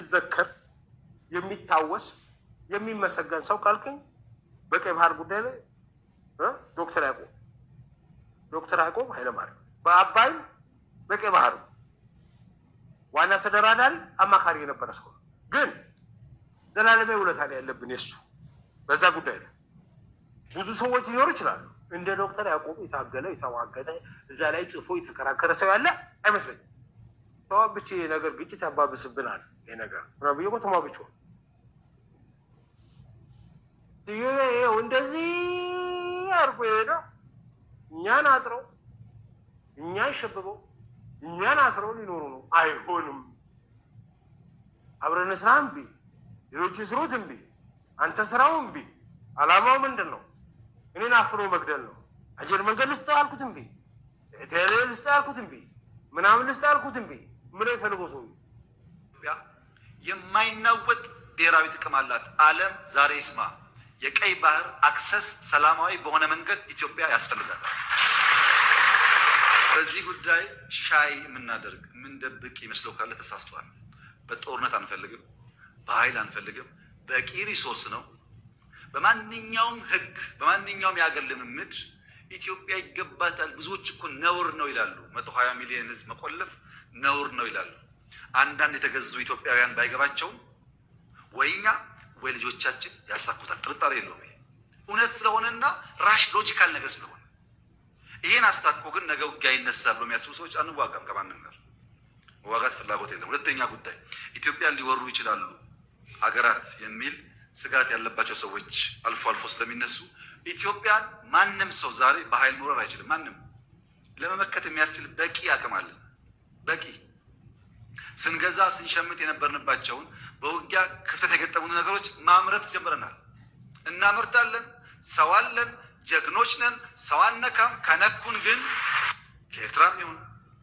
የሚዘከር የሚታወስ የሚመሰገን ሰው ካልከኝ በቀይ ባህር ጉዳይ ላይ ዶክተር ያዕቆብ ኃይለማርያም በአባይ በቀይ ባህር ዋና ተደራዳሪ አማካሪ የነበረ ሰው ነው። ግን ዘላለማዊ ውለታ ያለብን የሱ በዛ ጉዳይ ላይ ብዙ ሰዎች ሊኖሩ ይችላሉ። እንደ ዶክተር ያዕቆብ የታገለ የተዋገተ እዛ ላይ ጽፎ የተከራከረ ሰው ያለ አይመስለኝም። ተዋብቼ ነገር ግጭት ያባብስብናል ይሄ ነገር ነው ብዬ ተማብቼው ይሄው እንደዚህ አርጎ ሄደው እኛን አጥረው እኛን ሸብበው እኛን አስረው ሊኖሩ ነው። አይሆንም። አብረን ስራ እምቢ፣ ሌሎች ስሩት እምቢ፣ አንተ ስራው እምቢ። አላማው ምንድን ነው? እኔን አፍሮ መግደል ነው። አየር መንገድ ልስጥ አልኩት እምቢ፣ ቴሌ ልስጥ አልኩት እምቢ፣ ምናምን ልስጥ አልኩት እምቢ። ምን ይፈልገው ሰው? ኢትዮጵያ የማይናወጥ ብሔራዊ ጥቅም አላት። ዓለም ዛሬ ይስማ። የቀይ ባህር አክሰስ ሰላማዊ በሆነ መንገድ ኢትዮጵያ ያስፈልጋታል። በዚህ ጉዳይ ሻይ የምናደርግ የምንደብቅ ይመስለው ካለ ተሳስቷል። በጦርነት አንፈልግም፣ በኃይል አንፈልግም። በቂ ሪሶርስ ነው። በማንኛውም ህግ በማንኛውም የሀገር ልምምድ ኢትዮጵያ ይገባታል። ብዙዎች እኮ ነውር ነው ይላሉ። 120 ሚሊዮን ህዝብ መቆለፍ ነውር ነው ይላሉ። አንዳንድ የተገዙ ኢትዮጵያውያን ባይገባቸውም ወይኛ ወይ ልጆቻችን ያሳኩታል። ጥርጣሬ የለውም። ይሄ እውነት ስለሆነና ራሽ ሎጂካል ነገር ስለሆነ ይሄን አስታኮ ግን ነገ ውጊያ ይነሳል ብሎ የሚያስቡ ሰዎች አንዋጋም። ከማንም ጋር መዋጋት ፍላጎት የለም። ሁለተኛ ጉዳይ ኢትዮጵያን ሊወሩ ይችላሉ ሀገራት የሚል ስጋት ያለባቸው ሰዎች አልፎ አልፎ ስለሚነሱ ኢትዮጵያን ማንም ሰው ዛሬ በኃይል መውረር አይችልም። ማንም ለመመከት የሚያስችል በቂ አቅም አለ። በቂ ስንገዛ ስንሸምት የነበርንባቸውን በውጊያ ክፍተት የገጠሙን ነገሮች ማምረት ጀምረናል። እናመርታለን። ሰው አለን። ጀግኖች ነን። ሰው አነካም። ከነኩን ግን ከኤርትራም ይሁን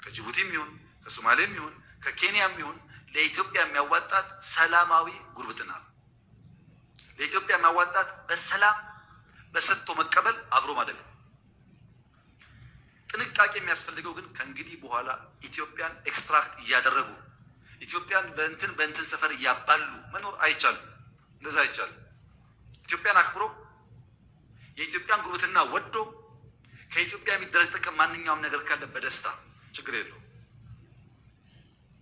ከጅቡቲም ይሁን ከሶማሌም ይሁን ከኬንያም ይሁን ለኢትዮጵያ የሚያዋጣት ሰላማዊ ጉርብትና ነው። ለኢትዮጵያ የሚያዋጣት በሰላም በሰጥቶ መቀበል አብሮ ማደግ ነው። ጥንቃቄ የሚያስፈልገው ግን ከእንግዲህ በኋላ ኢትዮጵያን ኤክስትራክት እያደረጉ ኢትዮጵያን በእንትን ሰፈር እያባሉ መኖር አይቻልም። እንደዛ አይቻልም። ኢትዮጵያን አክብሮ የኢትዮጵያን ጉርብትና ወዶ ከኢትዮጵያ የሚደረግ ጥቅም ማንኛውም ነገር ካለ በደስታ ችግር የለው።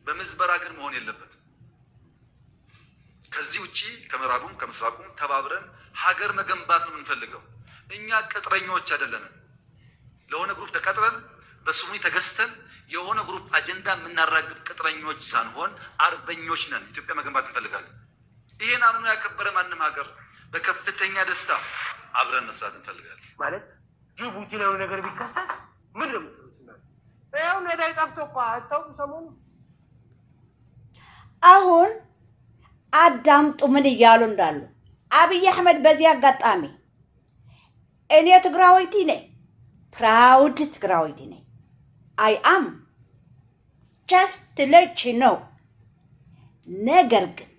በምዝበራ ግን መሆን የለበትም። ከዚህ ውጪ ከምዕራቡም ከምስራቁም ተባብረን ሀገር መገንባት ነው የምንፈልገው። እኛ ቅጥረኞች አይደለንም። ለሆነ ግሩፕ ተቀጥረን በስሙኒ ተገዝተን የሆነ ግሩፕ አጀንዳ የምናራግብ ቅጥረኞች ሳንሆን አርበኞች ነን። ኢትዮጵያ መገንባት እንፈልጋለን። ይሄን አምኖ ያከበረ ማንም ሀገር በከፍተኛ ደስታ አብረን መስራት እንፈልጋለን። ማለት ጅቡቲ ላይ ነገር ቢከሰት ምን ለምትሉት ያው ነዳይ ጠፍቶ እኮ አጣው ሰሞኑ። አሁን አዳምጡ ምን እያሉ እንዳሉ አብይ አህመድ። በዚህ አጋጣሚ እኔ ትግራዊቲ ነኝ፣ ፕራውድ ትግራዊቲ ነኝ። አይ አም ጀስት ለች ነው። ነገር ግን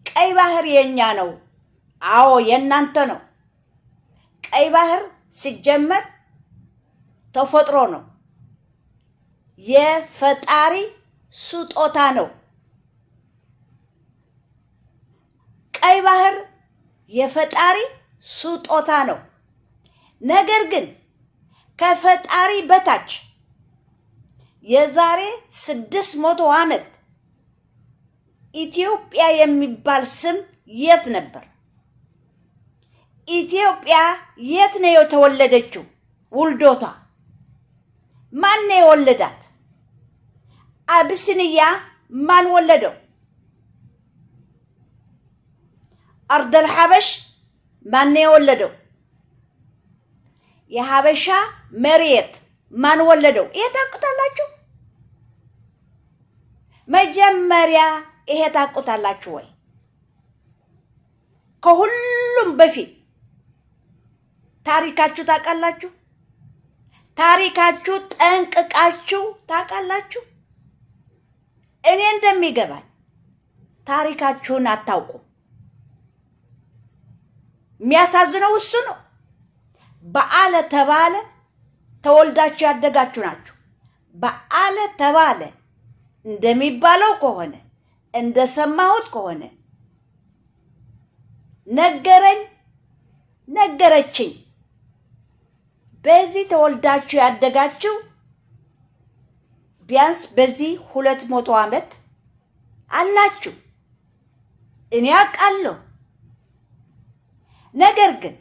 ቀይ ባህር የኛ ነው። አዎ የእናንተ ነው። ቀይ ባህር ሲጀመር ተፈጥሮ ነው፣ የፈጣሪ ስጦታ ነው። ቀይ ባህር የፈጣሪ ስጦታ ነው። ነገር ግን ከፈጣሪ በታች የዛሬ 600 ዓመት ኢትዮጵያ የሚባል ስም የት ነበር? ኢትዮጵያ የት ነው የተወለደችው? ውልዶታ ማን ነው የወለዳት? አብሲኒያ ማን ወለደው? አርደል ሐበሽ ማን ነው የወለደው? የሐበሻ መሬት ማን ወለደው? ይሄ ታውቁታላችሁ? መጀመሪያ ይሄ ታውቁታላችሁ ወይ? ከሁሉም በፊት ታሪካችሁ ታውቃላችሁ? ታሪካችሁ ጠንቅቃችሁ ታውቃላችሁ? እኔ እንደሚገባኝ ታሪካችሁን አታውቁም። የሚያሳዝነው እሱ ነው። በአለ ተባለ ተወልዳችሁ ያደጋችሁ ናችሁ። በአለ ተባለ እንደሚባለው ከሆነ እንደሰማሁት ከሆነ ነገረችኝ። በዚህ ተወልዳችሁ ያደጋችሁ ቢያንስ በዚህ 200 ዓመት አላችሁ። እኔ አውቃለሁ። ነገር ግን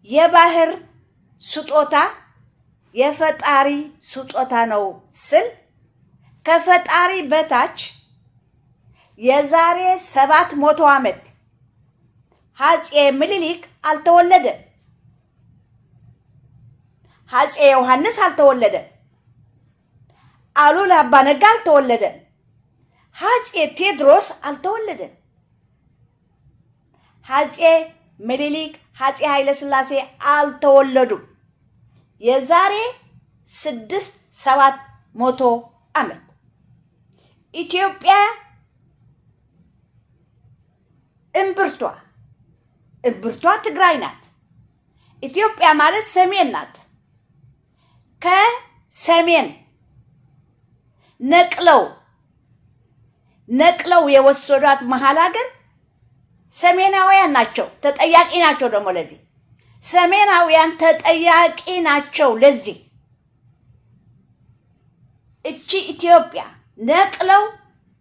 የባህር ስጦታ የፈጣሪ ስጦታ ነው ስል ከፈጣሪ በታች የዛሬ 700 ዓመት አፄ ምኒልክ አልተወለደ፣ አፄ ዮሐንስ አልተወለደ፣ አሉላ አባ ነጋ አልተወለደ፣ አፄ ቴዎድሮስ አልተወለደ፣ አፄ ምኒልክ አፄ ኃይለ ሥላሴ አልተወለዱም። የዛሬ 600-700 ዓመት ኢትዮጵያ እምብርቷ ትግራይ ናት። ኢትዮጵያ ማለት ሰሜን ናት። ከሰሜን ነቅለው የወሰዷት መሀል ሀገር ሰሜናውያን ናቸው። ተጠያቂ ናቸው። ደግሞ ለዚህ ሰሜናውያን ተጠያቂ ናቸው። ለዚህ እቺ ኢትዮጵያ ነቅለው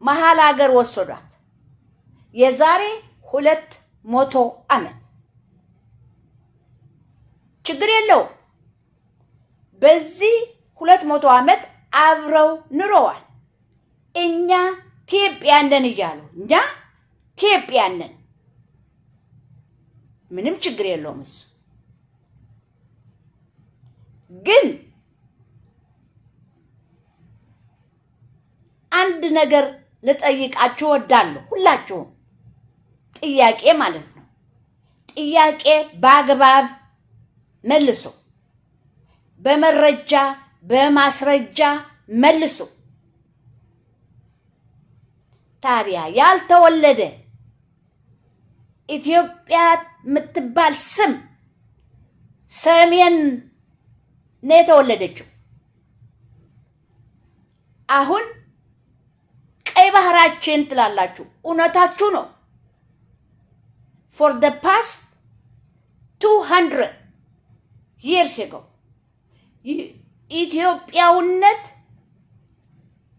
መሀል ሀገር ወሰዷት የዛሬ 200 ዓመት። ችግር የለው። በዚህ 200 ዓመት አብረው ኑረዋል። እኛ ኢትዮጵያ ነን እያሉ እኛ ኢትዮጵያ ነን። ምንም ችግር የለውም እሱ። ግን አንድ ነገር ልጠይቃችሁ እወዳለሁ። ሁላችሁም ጥያቄ ማለት ነው። ጥያቄ በአግባብ መልሱ። በመረጃ በማስረጃ መልሱ። ታዲያ ያልተወለደ ኢትዮጵያ የምትባል ስም ሰሜን ነው የተወለደችው። አሁን ቀይ ባህራችን ትላላችሁ። እውነታችሁ ነው። for the past 200 years ago ኢትዮጵያውነት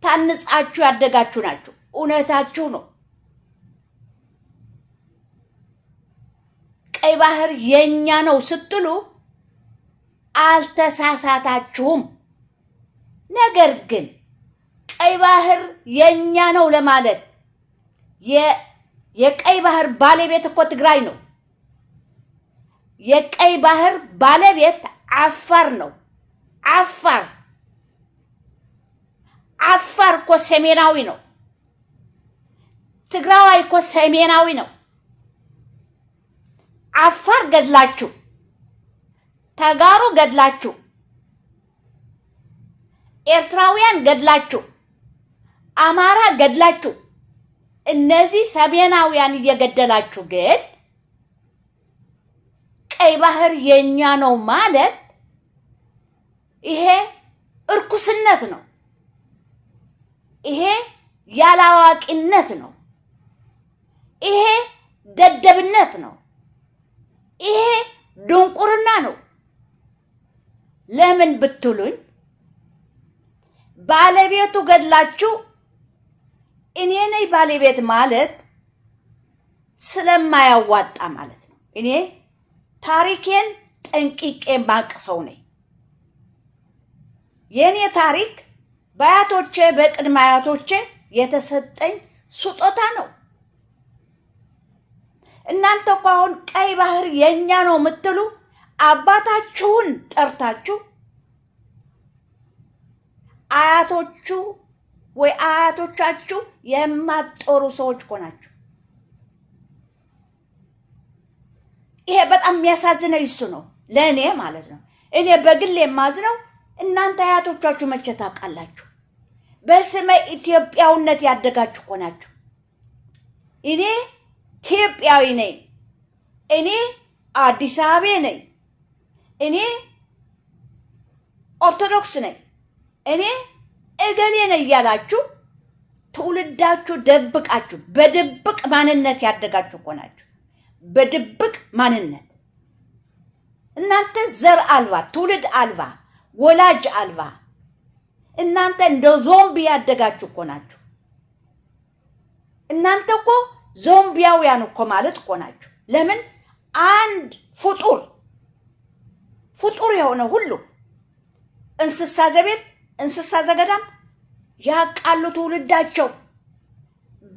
ታንጻችሁ ያደጋችሁ ናችሁ። እውነታችሁ ነው። ቀይ ባህር የኛ ነው ስትሉ አልተሳሳታችሁም። ነገር ግን ቀይ ባህር የኛ ነው ለማለት የቀይ ባህር ባለቤት እኮ ትግራይ ነው። የቀይ ባህር ባለቤት አፋር ነው። አፋር እኮ ሰሜናዊ ነው። ትግራዋይ እኮ ሰሜናዊ ነው። አፋር ገድላችሁ፣ ተጋሩ ገድላችሁ፣ ኤርትራውያን ገድላችሁ፣ አማራ ገድላችሁ፣ እነዚህ ሰሜናውያን እየገደላችሁ ግን ቀይ ባህር የኛ ነው ማለት ይሄ እርኩስነት ነው። ይሄ ያላዋቂነት ነው። ይሄ ደደብነት ነው። ይሄ ድንቁርና ነው። ለምን ብትሉኝ ባለቤቱ ገድላችሁ እኔ ነኝ ባለቤት ማለት ስለማያዋጣ ማለት ነው። እኔ ታሪኬን ጠንቅቄ ማቅ ሰው ነኝ። የኔ ታሪክ በአያቶቼ በቅድመ አያቶቼ የተሰጠኝ ስጦታ ነው። እናንተ እኮ አሁን ቀይ ባህር የኛ ነው የምትሉ አባታችሁን ጠርታችሁ አያቶቹ ወይ አያቶቻችሁ የማትጦሩ ሰዎች እኮ ናችሁ። ይሄ በጣም የሚያሳዝነው እሱ ነው፣ ለእኔ ማለት ነው። እኔ በግል የማዝነው እናንተ አያቶቻችሁ መቼ ታውቃላችሁ? በስመ ኢትዮጵያውነት ያደጋችሁ እኮ ናችሁ። እኔ ኢትዮጵያዊ ነኝ፣ እኔ አዲስ አበባ ነኝ፣ እኔ ኦርቶዶክስ ነኝ፣ እኔ እገሌ ነኝ እያላችሁ ትውልዳችሁ ደብቃችሁ በድብቅ ማንነት ያደጋችሁ እኮ ናችሁ። በድብቅ ማንነት እናንተ ዘር አልባ ትውልድ አልባ ወላጅ አልባ እናንተ እንደ ዞምቢ ያደጋችሁ እኮ ናችሁ። እናንተ እኮ ዞምቢያውያን እኮ ማለት እኮ ናችሁ። ለምን አንድ ፍጡር የሆነ ሁሉ እንስሳ ዘቤት እንስሳ ዘገዳም ያቃሉ ትውልዳቸው።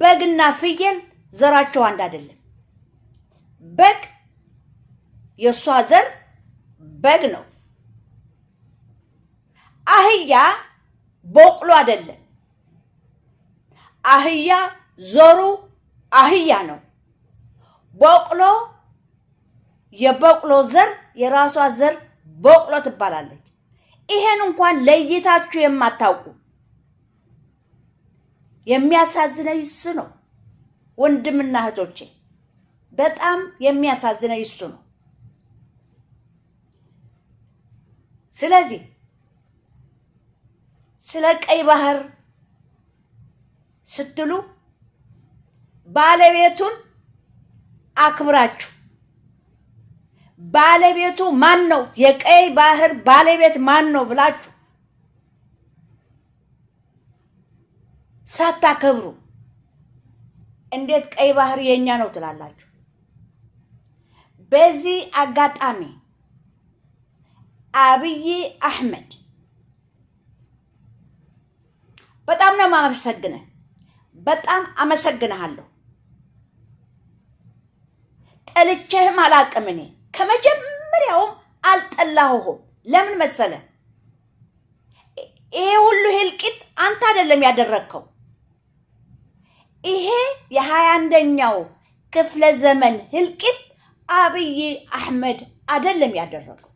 በግና ፍየል ዘራቸው አንድ አይደለም። በግ የሷ ዘር በግ ነው። አህያ በቅሎ አይደለም። አህያ ዘሩ አህያ ነው። በቅሎ የበቅሎ ዘር የራሷ ዘር በቅሎ ትባላለች። ይሄን እንኳን ለይታችሁ የማታውቁ የሚያሳዝነው እሱ ነው። ወንድምና እህቶቼ በጣም የሚያሳዝነው እሱ ነው። ስለዚህ ስለ ቀይ ባህር ስትሉ ባለቤቱን አክብራችሁ ባለቤቱ ማን ነው የቀይ ባህር ባለቤት ማን ነው ብላችሁ ሳታከብሩ እንዴት ቀይ ባህር የኛ ነው ትላላችሁ? በዚህ አጋጣሚ አብይ አህመድ በጣም ነው ማመሰግነህ። በጣም አመሰግናለሁ። ጠልቼህም አላቅም። እኔ ከመጀመሪያውም አልጠላሁም። ለምን መሰለ? ይሄ ሁሉ ህልቂት አንተ አይደለም ያደረግከው። ይሄ የ21ኛው ክፍለ ዘመን ህልቂት አብይ አህመድ አይደለም ያደረገው።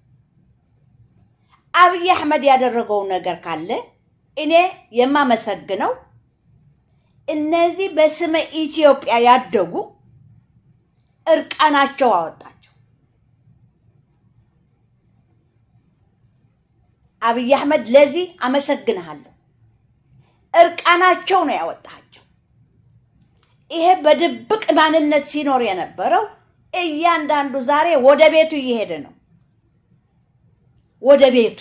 አብይ አህመድ ያደረገው ነገር ካለ እኔ የማመሰግነው እነዚህ በስመ ኢትዮጵያ ያደጉ እርቃናቸው አወጣቸው። አብይ አህመድ ለዚህ አመሰግናለሁ። እርቃናቸው ነው ያወጣቸው። ይሄ በድብቅ ማንነት ሲኖር የነበረው እያንዳንዱ ዛሬ ወደ ቤቱ እየሄደ ነው። ወደ ቤቱ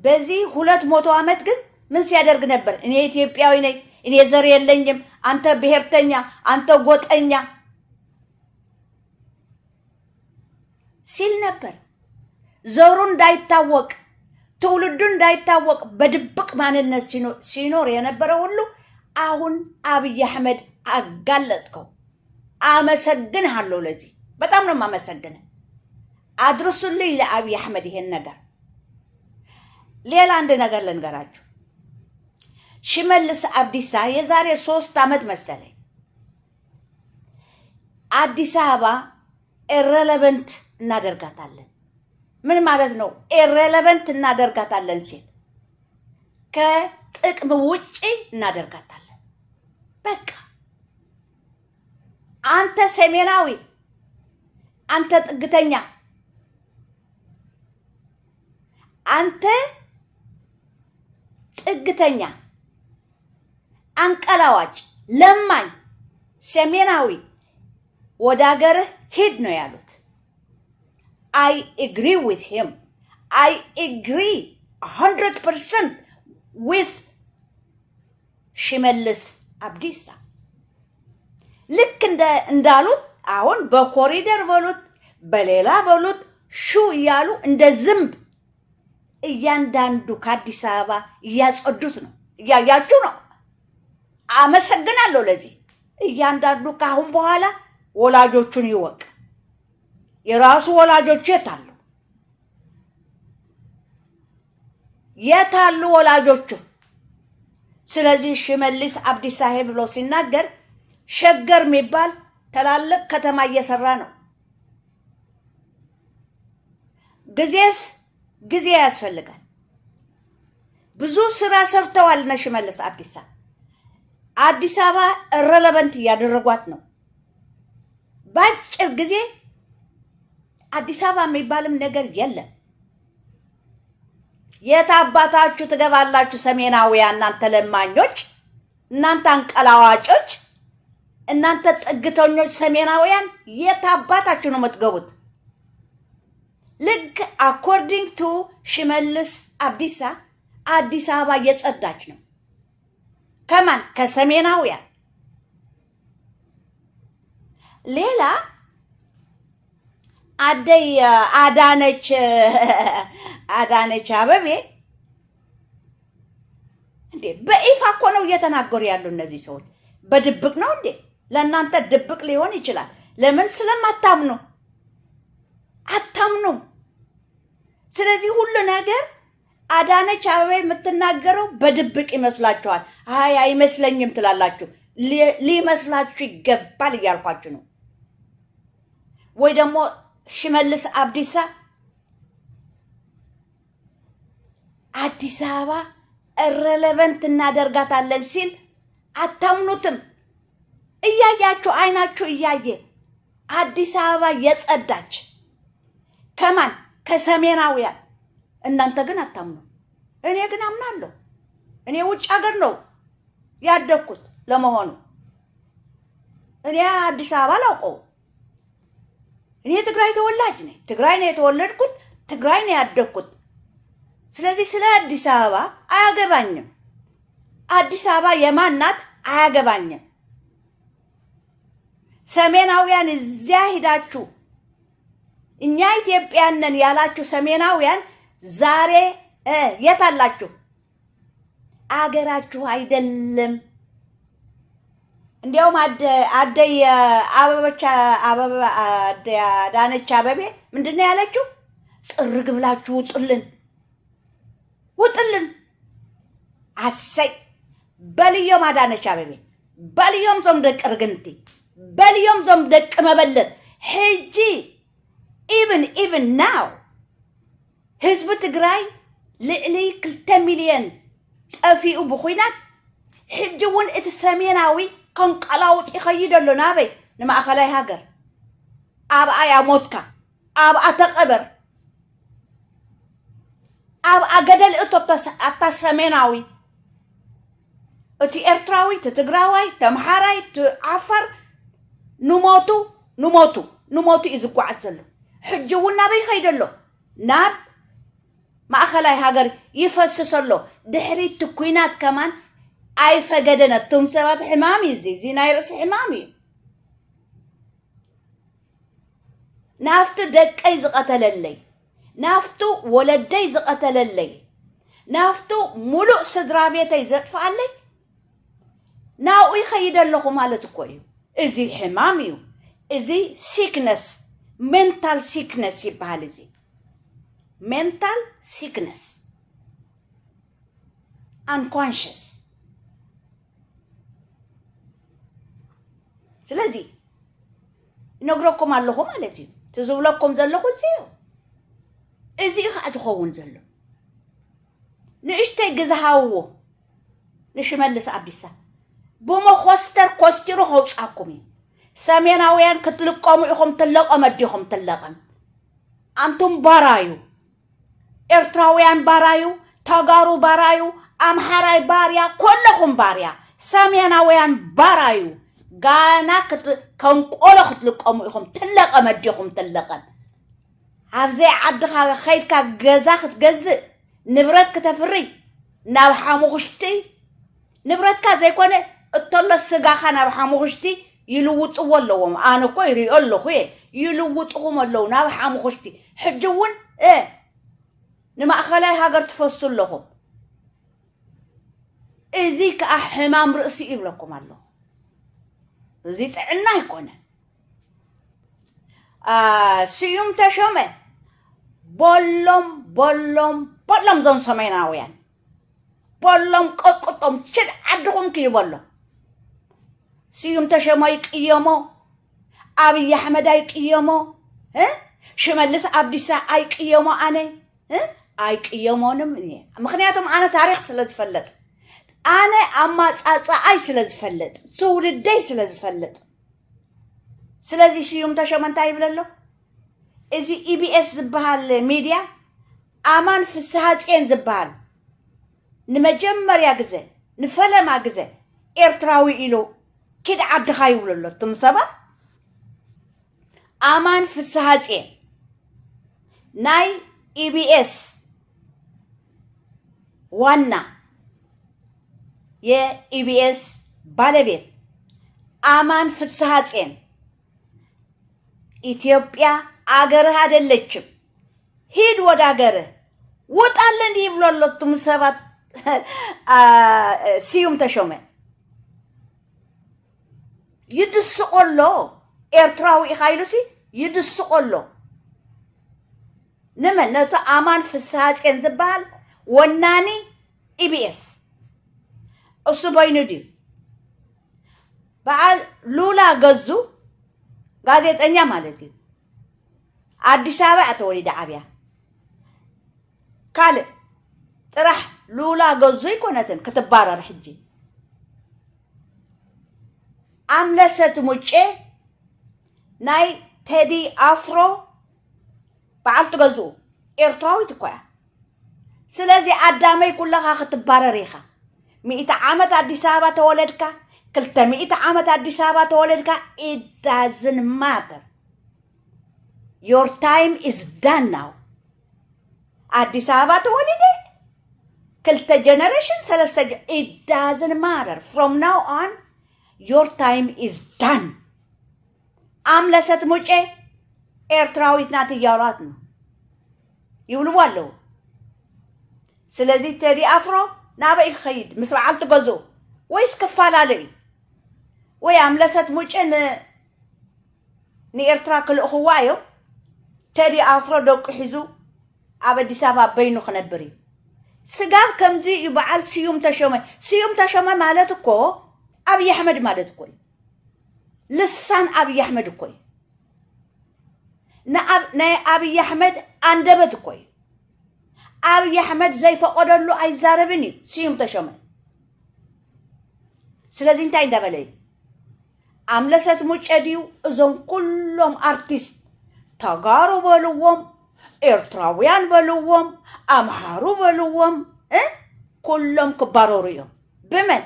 በዚህ 200 ዓመት ግን ምን ሲያደርግ ነበር? እኔ ኢትዮጵያዊ ነኝ፣ እኔ ዘር የለኝም፣ አንተ ብሔርተኛ፣ አንተ ጎጠኛ ሲል ነበር። ዘሩ እንዳይታወቅ ትውልዱ እንዳይታወቅ በድብቅ ማንነት ሲኖር የነበረ ሁሉ አሁን አብይ አህመድ አጋለጥከው። አመሰግንሃለሁ። ለዚህ በጣም ነው የማመሰግነው። አድርሱልኝ ለአብይ አህመድ ይሄን ነገር። ሌላ አንድ ነገር ልንገራችሁ። ሽመልስ አብዲሳ የዛሬ 3 ዓመት መሰለኝ አዲስ አበባ ኢሬሌቨንት እናደርጋታለን። ምን ማለት ነው? ኢሬሌቨንት እናደርጋታለን ሲል ከጥቅም ውጪ እናደርጋታለን። በቃ አንተ ሰሜናዊ፣ አንተ ጥግተኛ፣ አንተ ጥግተኛ፣ አንቀላዋጭ፣ ለማኝ፣ ሰሜናዊ ወደ ሀገርህ ሂድ ነው ያሉት። I agree with him. I agree 100% with ሽመልስ አብዲሳ። ልክ እንዳሉት አሁን በኮሪደር በሉት በሌላ በሉት ሹ እያሉ እንደ ዝንብ እያንዳንዱ ከአዲስ አበባ እያጸዱት ነው። እያያችሁ ነው። አመሰግናለሁ ለዚህ። እያንዳንዱ ከአሁን በኋላ ወላጆቹን ይወቅ። የራሱ ወላጆች የታሉ? የታሉ ወላጆቹ? ስለዚህ ሽመልስ አብዲሳ ብሎ ሲናገር ሸገር የሚባል ትላልቅ ከተማ እየሰራ ነው። ጊዜ ያስፈልጋል። ብዙ ስራ ሰርተዋል ነው ሽመልስ አብዲሳ። አዲስ አበባ ኢሬሌቨንት እያደረጓት ነው። በአጭር ጊዜ አዲስ አበባ የሚባልም ነገር የለም። የታባታችሁ ትገባላችሁ ሰሜናውያን እናንተ ለማኞች እናንተ አንቀላዋጮች እናንተ ጥግተኞች ሰሜናውያን የታባታችሁ ነው የምትገቡት ልክ አኮርዲንግ ቱ ሽመልስ አብዲሳ አዲስ አበባ የጸዳች ነው ከማን ከሰሜናውያን ሌላ አደይ አዳነች አበቤ እንዴ በይፋ እኮ ነው እየተናገሩ ያሉ እነዚህ ሰዎች በድብቅ ነው እንዴ ለእናንተ ድብቅ ሊሆን ይችላል ለምን ስለማታምኑ አታምኑ ስለዚህ ሁሉ ነገር አዳነች አበቤ የምትናገረው በድብቅ ይመስላችኋል አይ አይመስለኝም ትላላችሁ ሊመስላችሁ ይገባል እያልኳችሁ ነው ወይ ደግሞ ሽመልስ አብዲሳ አዲስ አበባ ኢሬሌቨንት እናደርጋታለን ሲል አታምኑትም እያያችሁ አይናችሁ እያየ አዲስ አበባ የጸዳች ከማን ከሰሜናውያን እናንተ ግን አታምኑ እኔ ግን አምናለሁ እኔ ውጭ ሀገር ነው ያደኩት ለመሆኑ እኔ አዲስ አበባ ላውቀው እኔ ትግራይ ተወላጅ ነኝ ትግራይ ነው የተወለድኩት ትግራይ ነው ያደኩት ስለዚህ ስለ አዲስ አበባ አያገባኝም አዲስ አበባ የማናት አያገባኝም ሰሜናውያን እዚያ ሄዳችሁ እኛ ኢትዮጵያን ነን ያላችሁ ሰሜናውያን ዛሬ የታላችሁ አገራችሁ አይደለም እንዲያውም አደይ አዳነች አበቤ ምንድነው ያለችው ጥርግ ብላችሁ ውጥልን አሰይ በልዮም አዳነች አበቤ በልዮም ዞም ደቅ ርግንቲ በልዮም ዞም ደቅ መበለት ሄጂ even now ህዝብ ትግራይ ልዕሊ 2 ሚሊዮን ጠፊኡ ብኹይናት ሕጅውን እቲ ሰሜናዊ ከንቀላውጥ ይኸይደሎ ናበይ ንማእኸላይ ሃገር ኣብኣ ያሞትካ ኣብኣ ተቐበር ኣብኣ ገደል እታ ሰሜናዊ እቲ ኤርትራዊ እቲ ትግራዋይ ተምሓራይ እቲ ዓፋር ንሞቱ እዩ ዝጓዓዝ ዘሎ ሕጅውን ናበይ ይኸይደሎ ናብ ማእኸላይ ሃገር ይፈስሰሎ ድሕሪት እቲ ኩናት ከማን ኣይፈገደነ እቶም ሰባት ሕማም እዩ እዚ ናይ ርእሲ ሕማም እዩ ናፍቲ ደቀይ ዝቐተለለይ ናፍቱ ወለደይ ዝቐተለለይ ናፍቱ ሙሉእ ስድራ ቤተይ ዘጥፍኣለይ ናብኡ ይኸይድ ኣለኹ ማለት እኮ እዩ እዚ ሕማም እዩ እዚ ሲክነስ ሜንታል ሲክነስ ይበሃል እዚ ሜንታል ሲክነስ አንኮንሽስ ስለዚህ ነግረኩም ኣለኹ ማለት እዩ ትዝብለኩም ዘለኹ እዚ ከዓ ዝኸውን ዘሎ ንእሽተይ ግዝሃውዎ ንሽመልስ አብዲሳ ብመኾስተር ኮስቲሩ ከውፃኩም እዩ ሰሜናውያን ክትልቀሙ ኢኹም ትለቐመ ዲኹም ትለቐም አንቱም ባራዩ ኤርትራውያን ባራዩ ተጋሩ ባራዩ አምሓራይ ባርያ ኮለኹም ባርያ ሰሜናውያን ባራዩ ጋና ከንቆሎ ክትልቀሙ ኢኹም ትለቐመ ዲኹም ትለቐም ኣብዘይ ዓድኻ ኸይድካ ገዛ ክትገዝእ ንብረት ከተፍሪ ናብ ሓሙኽሽቲ ንብረትካ ዘይኮነ እተሎ ስጋኻ ናብ ሓሙኽሽቲ ይልውጥዎ ኣለዎም ኣነ እኮ ይሪኦ ኣለኹ ይልውጥኹም ኣለዉ ናብ ሓሙኽሽቲ ሕጂ እውን ንማእኸላይ ሃገር ትፈሱ ኣለኹም እዚ ከዓ ሕማም ርእሲ ይብለኩም ኣለኹ እዚ ጥዕና ይኮነ ስዩም ተሾመ ቦሎም ዞም ሰሜናውያን ቦሎም ቀጥቅጦም ችድ ዓድኹም ክይበሎ ስዩም ተሾመ ይቅየሞ አብይ አሕመድ አይቅየሞ ሽመልስ አብዲሳ አይቅየሞ አነ አይቅየሞንም ምክንያቱም አነ ታሪክ ስለዝፈለጥ አነ አማጻጻአይ ስለዝፈለጥ ትውልደይ ስለዝፈለጥ ስለዚህ ስዩም ተሾመ እንታይ ይብለሎ እዚ ኢቢኤስ ዝበሃል ሚዲያ አማን ፍስሐ ጽዮን ዝበሃል ንመጀመርያ ግዜ ንፈለማ ግዜ ኤርትራዊ ኢሉ ኪድ ዓድኻ ይብለሎ እቶም ሰባት አማን ፍስሐ ጽዮን ናይ ኢቢኤስ ዋና የኢቢኤስ ባለቤት አማን ፍስሐ ጽዮን ኢትዮጵያ አገርህ አይደለችም፣ ሂድ ወደ አገርህ ውጣልን ይብሎለቱም ሰባት ስዩም ተሾመ ይድስቆሎ ኤርትራዊ ኢኻይሉሲ ይድስቆሎ ንመን ነቶ አማን ፍስሐ ጽዮን ዝበሃል ወናኒ ኢቢኤስ እሱ በይኑ ድዩ በዓል ሉላ ገዙ ጋዜጠኛ ማለት እዩ አዲስ አበባ ተወሊደ ዓብያ ካልእ ጥራሕ ሉላ ገዙ ይኮነትን ክትባረር ሕጂ አምለሰት ሙጬ ናይ ቴዲ አፍሮ በዓል ትገዙ ኤርትራዊት እኮ እያ ስለዚ አዳመይ ኩለኻ ክትባረር ኢኻ 100 ዓመት አዲስ አበባ ተወለድካ 200 ዓመት አዲስ አበባ ተወለድካ it doesn't matter your time is done now አዲስ አበባ ተወለደ ክልተ ጀነሬሽን ሰለስተ it doesn't matter from now on your time is done አምለሰት ሙጬ ኤርትራዊት ናት እያሏት ነው ይብልዋለሁ ስለዚህ ቴዲ አፍሮ ናበይ ኸይድ ምስ በዓል ትገዙ ወይስ ክፋላለይ ወይ አምለሰት ሙጬን ንኤርትራ ክልእኽዋ እዮም ቴዲ አፍሮ ደቁ ሒዙ ኣብ አዲስ አበባ በይኑ ክነብር እዩ ስጋብ ከምዚ እዩ በዓል ስዩም ተሾመ ማለት እኮ አብይ አሕመድ ማለት እኮ ልሳን አብይ አሕመድ እኮ ናይ አብይ አሕመድ አንደበት እኮ አብይ አሕመድ ዘይፈቀደሉ አይዛረብን እዩ ስዩም ተሾመ ስለዚህ እንታይ እንዳበለ አምለሰት ሙጬ ድዩ እዞም ኩሎም አርቲስት ተጋሩ በልዎም ኤርትራውያን በልዎም አምሃሩ በልዎም ኩሎም ክባረሩ እዮም ብመን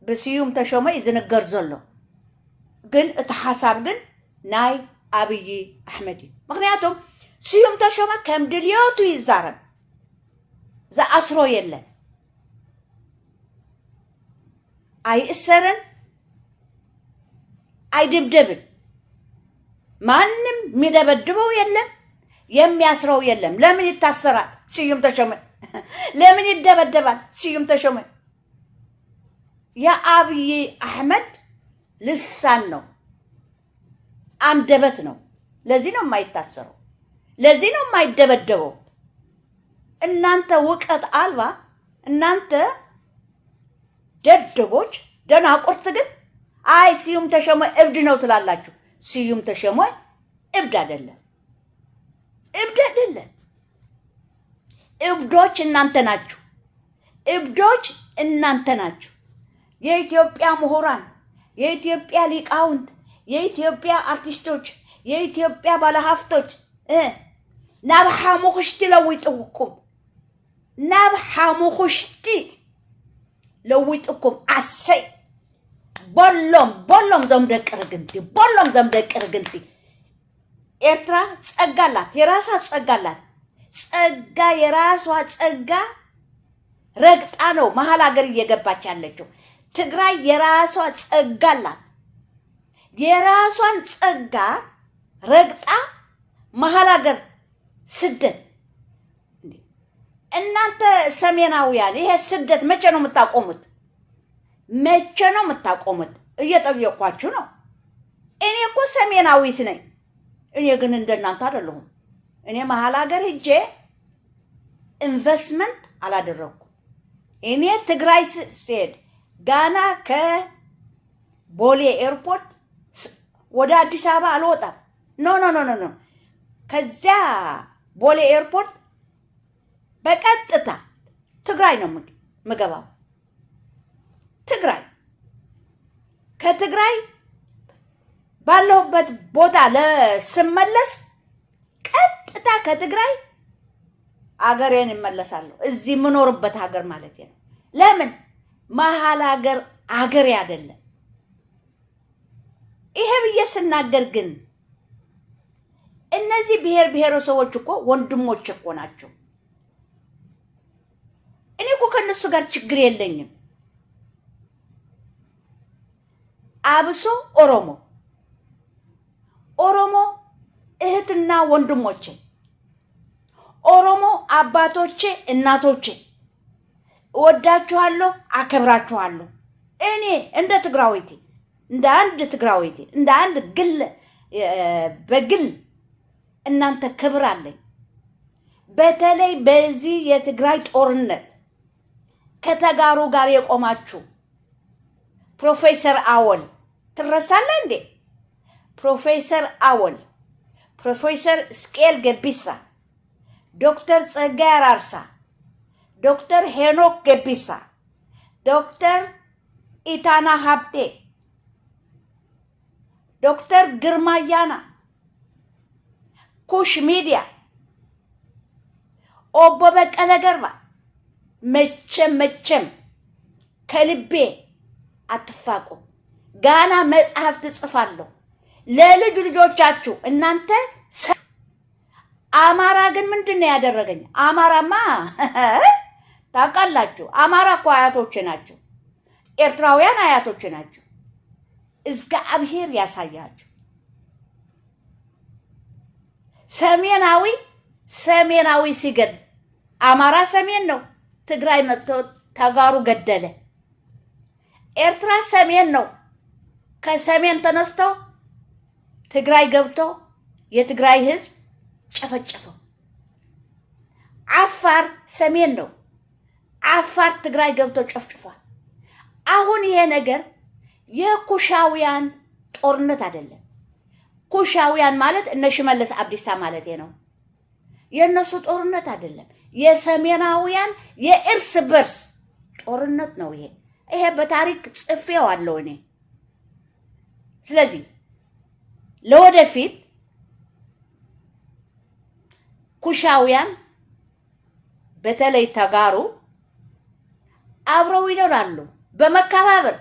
በስዩም ተሾመ ይዝንገር ዘሎ ግን እቲ ሓሳብ ግን ናይ አብይ አሕመድ እዩ ምክንያቱም ስዩም ተሾመ ከም ድልዮቱ ይዛረብ ዝኣስሮ የለን አይእሰርን አይድብደብን ማንም የሚደበድበው የለም የሚያስረው የለም ለምን ይታሰራል ስዩም ተሾመ ለምን ይደበደባል ስዩም ተሾመ የአብይ አሕመድ ልሳን ነው አንደበት ነው ለዚህ ነው የማይታሰረው ለዚህ ነው የማይደበደበው እናንተ ውቀት አልባ እናንተ ደደቦች ደናቁርት ግን አይ ስዩም ተሾመ እብድ ነው ትላላችሁ ስዩም ተሾመ እብድ አይደለም እብዶች እናንተ ናችሁ እብዶች እናንተ ናችሁ የኢትዮጵያ ምሁራን የኢትዮጵያ ሊቃውንት የኢትዮጵያ አርቲስቶች የኢትዮጵያ ባለሀብቶች ናብ ሓሙኽሽቲ ለዊጥኩም ናብ ሓሙኽሽቲ ለዊጥኩም አሰይ ቦሎም ዘምደቅር ግንቲ ኤርትራ ጸጋላት የራሷ ጸጋላት ጸጋ የራሷ ጸጋ ረግጣ ነው መሀል ሀገር እየገባች ያለችው ትግራይ የራሷ ጸጋላት የራሷን ጸጋ ረግጣ መሀል ሀገር ስደት እናንተ ሰሜናውያን ይሄ ስደት መቼ ነው የምታቆሙት እየጠየኳችሁ ነው እኔ እኮ ሰሜናዊት ነኝ እኔ ግን እንደናንተ አይደለሁም እኔ መሀል ሀገር ሄጄ ኢንቨስትመንት አላደረኩም እኔ ትግራይ ስቴድ ጋና ከቦሌ ኤርፖርት ወደ አዲስ አበባ አልወጣም ኖ ከዚያ ቦሌ ኤርፖርት በቀጥታ ትግራይ ነው ምገባው ትግራይ ከትግራይ ባለሁበት ቦታ ለስመለስ ቀጥታ ከትግራይ አገሬን እመለሳለሁ እዚህ ምኖርበት ሀገር ማለት ነው ለምን መሀል ሀገር አገሬ አይደለም ይሄ በየስናገር ግን እነዚህ ብሔረሰቦች እኮ ወንድሞች እኮ ናቸው እኔ እኮ ከነሱ ጋር ችግር የለኝም አብሶ ኦሮሞ እህትና ወንድሞቼ ኦሮሞ አባቶቼ እናቶቼ ወዳችኋለሁ አከብራችኋለሁ እኔ እንደ ትግራዊቲ እንደ አንድ ግል በግል እናንተ ክብር አለኝ በተለይ በዚህ የትግራይ ጦርነት ከተጋሩ ጋር የቆማችሁ ፕሮፌሰር አወል ትረሳለህ እንዴ ፕሮፌሰር አወል ፕሮፌሰር ስኬል ገቢሳ ዶክተር ጸጋይ አራርሳ ዶክተር ሄኖክ ገቢሳ ዶክተር ኢታና ሀብቴ ዶክተር ግርማ ያና ኩሽ ሚዲያ ኦቦ በቀለ ገርባ መቼም ከልቤ አትፋቁ ጋና መጽሐፍ ትጽፋለሁ ለልጅ ልጆቻችሁ እናንተ አማራ ግን ምንድነው ያደረገኝ አማራማ ታውቃላችሁ አማራ እኮ አያቶች ናቸው ኤርትራውያን አያቶች ናቸው እግዚአብሔር ያሳያችሁ ሰሜናዊ ሲገድ አማራ ሰሜን ነው ትግራይ መጥቶ ተጋሩ ገደለ ኤርትራ ሰሜን ነው ከሰሜን ተነስቶ ትግራይ ገብቶ የትግራይ ህዝብ ጨፈጨፈው አፋር ሰሜን ነው አፋር ትግራይ ገብቶ ጨፍጭፏል አሁን ይሄ ነገር የኩሻውያን ጦርነት አይደለም ኩሻውያን ማለት እነ ሽመለስ አብዲሳ ማለት ነው የነሱ ጦርነት አይደለም የሰሜናውያን የእርስ በርስ ጦርነት ነው ይሄ በታሪክ ጽፌዋለሁ እኔ ስለዚህ ለወደፊት ኩሻውያን በተለይ ተጋሩ አብረው ይኖራሉ በመከባበር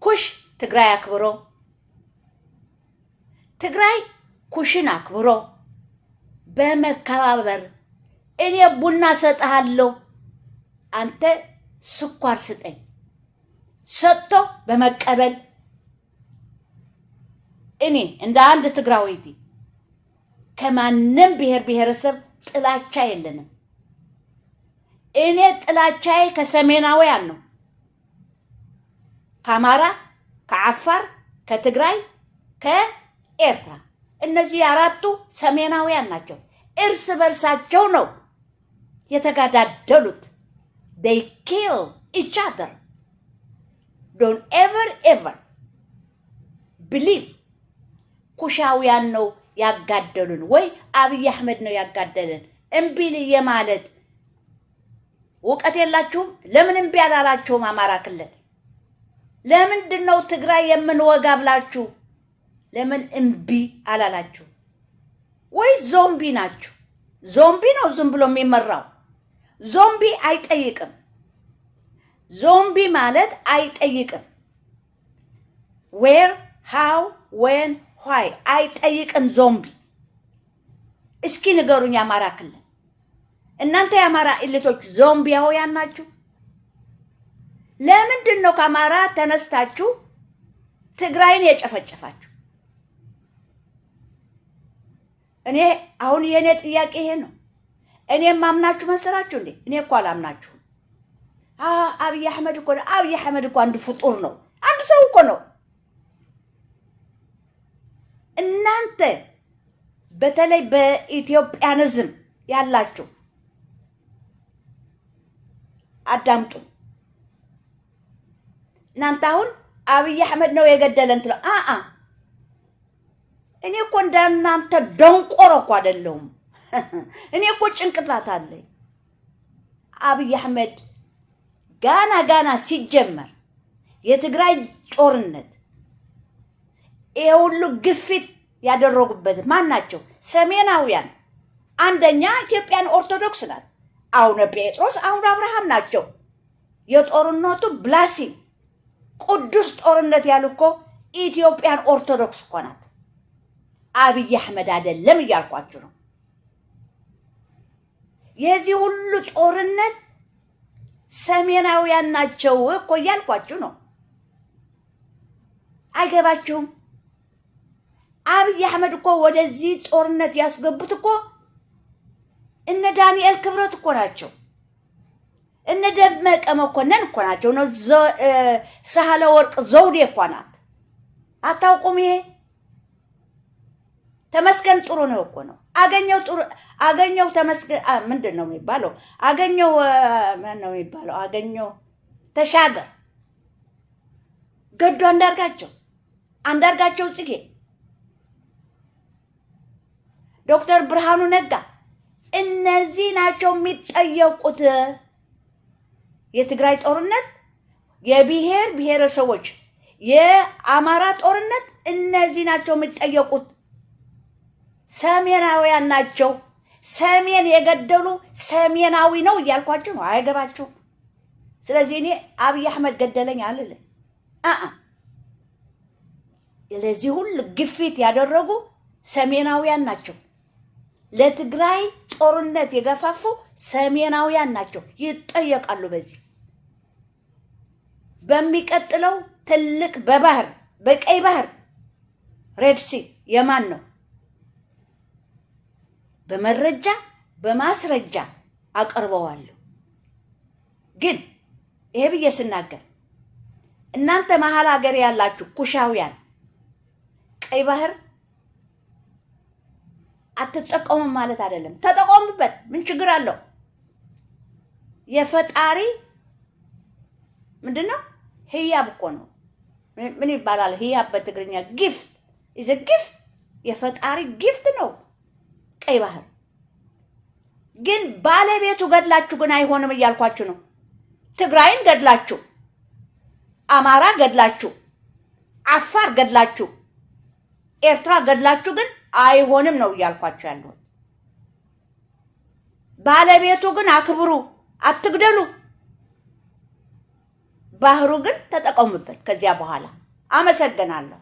ኩሽ ትግራይ አክብሮ ትግራይ ኩሽን አክብሮ በመከባበር እኔ ቡና ሰጣለሁ አንተ ስኳር ስጠኝ ሰጥቶ በመቀበል እኔ እንደ አንድ ትግራዊቲ ከማንም ብሔረሰብ ጥላቻ የለንም እኔ ጥላቻዬ ከሰሜናውያን ነው ከአማራ ከአፋር ከትግራይ ከኤርትራ እነዚህ አራቱ ሰሜናውያን ናቸው እርስ በርሳቸው ነው የተጋዳደሉት they kill each other don't ever believe ኩሻውያን ነው ያጋደሉን ወይ አብይ አህመድ ነው ያጋደለን እምቢል የማለት ወቀት የላችሁም ለምን እምቢ አላላችሁም አማራ ክልል ለምንድነው ትግራይ የምንወጋ ብላችሁ ለምን እምቢ አላላችሁ ወይ ዞምቢ ናችሁ ዞምቢ ነው ዝም ብሎ የሚመራው ዞምቢ አይጠይቅም ዞምቢ ማለት አይጠይቅም where how when why አይጠይቅም ዞምቢ እስኪ ንገሩኝ አማራ ክልል እናንተ የአማራ ኢሊቶች ዞምቢያውያን ናችሁ ለምንድነው ከአማራ ተነስታችሁ ትግራይን የጨፈጨፋችሁ እኔ አሁን የኔ ጥያቄ ይሄ ነው እኔ ማምናችሁ መሰላችሁ እንዴ እኔ እኮ አላምናችሁ አብይ አህመድ እኮ አንድ ፍጡር ነው አንድ ሰው እኮ ነው እናንተ በተለይ በኢትዮጵያንዝም ያላችሁ አዳምጡ እናንተ አሁን አብይ አህመድ ነው የገደለን ትለው እኔ እኮ እንዳንተ ደንቆሮ እኮ አይደለሁም እኔ እኮ ጭንቅላት አለኝ አብይ አህመድ ጋና ሲጀመር የትግራይ ጦርነት ይሄ ሁሉ ግፊት ያደረጉበት ማን ናቸው ሰሜናውያን አንደኛ ኢትዮጵያን ኦርቶዶክስ ናት። አቡነ ጴጥሮስ አቡነ አብርሃም ናቸው። የጦርነቱ ብላሲ ቅዱስ ጦርነት ያሉ እኮ ኢትዮጵያን ኦርቶዶክስ እኮ ናት። አብይ አህመድ አይደለም እያልኳችሁ ነው። የዚህ ሁሉ ጦርነት ሰሜናውያን ናቸው እኮ እያልኳችሁ ነው። አይገባችሁም? አብይ አህመድ እኮ ወደዚህ ጦርነት ያስገቡት እኮ እነ ዳንኤል ክብረት እኮ ናቸው። እነ ደመቀ መኮንን እኮ ናቸው። ነው ሳህለ ወርቅ ዘውዴ እኮ ናት። አታውቁም? ይሄ ተመስገን ጥሩ ነው እኮ ነው። አገኘው ተመስገን ምንድን ነው የሚባለው? አገኘው ማን ነው የሚባለው? አገኘው ተሻገር፣ ገዱ አንዳርጋቸው ጽጌ፣ ዶክተር ብርሃኑ ነጋ እነዚህ ናቸው የሚጠየቁት። የትግራይ ጦርነት፣ የብሔር ብሔረሰቦች፣ የአማራ ጦርነት እነዚህ ናቸው የሚጠየቁት። ሰሜናውያን ናቸው። ሰሜን የገደሉ ሰሜናዊ ነው እያልኳችሁ ነው። አይገባችሁም? ስለዚህ እኔ አብይ አህመድ ገደለኝ አልልም። ለዚህ ሁሉ ግፊት ያደረጉ ሰሜናውያን ናቸው። ለትግራይ ጦርነት የገፋፉ ሰሜናውያን ናቸው። ይጠየቃሉ። በዚህ በሚቀጥለው ትልቅ በባህር በቀይ ባህር ሬድሲ የማን ነው? በመረጃ በማስረጃ አቀርበዋለሁ። ግን ይሄ ብዬ ስናገር እናንተ መሀል ሀገር ያላችሁ ኩሻውያን ቀይ ባህር አትጠቀሙም ማለት አይደለም። ተጠቀሙበት። ምን ችግር አለው? የፈጣሪ ምንድነው? ህያብ እኮ ነው። ምን ይባላል? ህያብ በትግርኛ ጊፍት ኢዝ ጊፍት። የፈጣሪ ጊፍት ነው ቀይ ባህር። ግን ባለቤቱ ገድላችሁ ግን አይሆንም እያልኳችሁ ነው። ትግራይን ገድላችሁ፣ አማራ ገድላችሁ፣ አፋር ገድላችሁ፣ ኤርትራ ገድላችሁ ግን አይሆንም ነው እያልኳችሁ ያለው። ባለቤቱ ግን አክብሩ፣ አትግደሉ። ባህሩ ግን ተጠቀሙበት። ከዚያ በኋላ አመሰግናለሁ።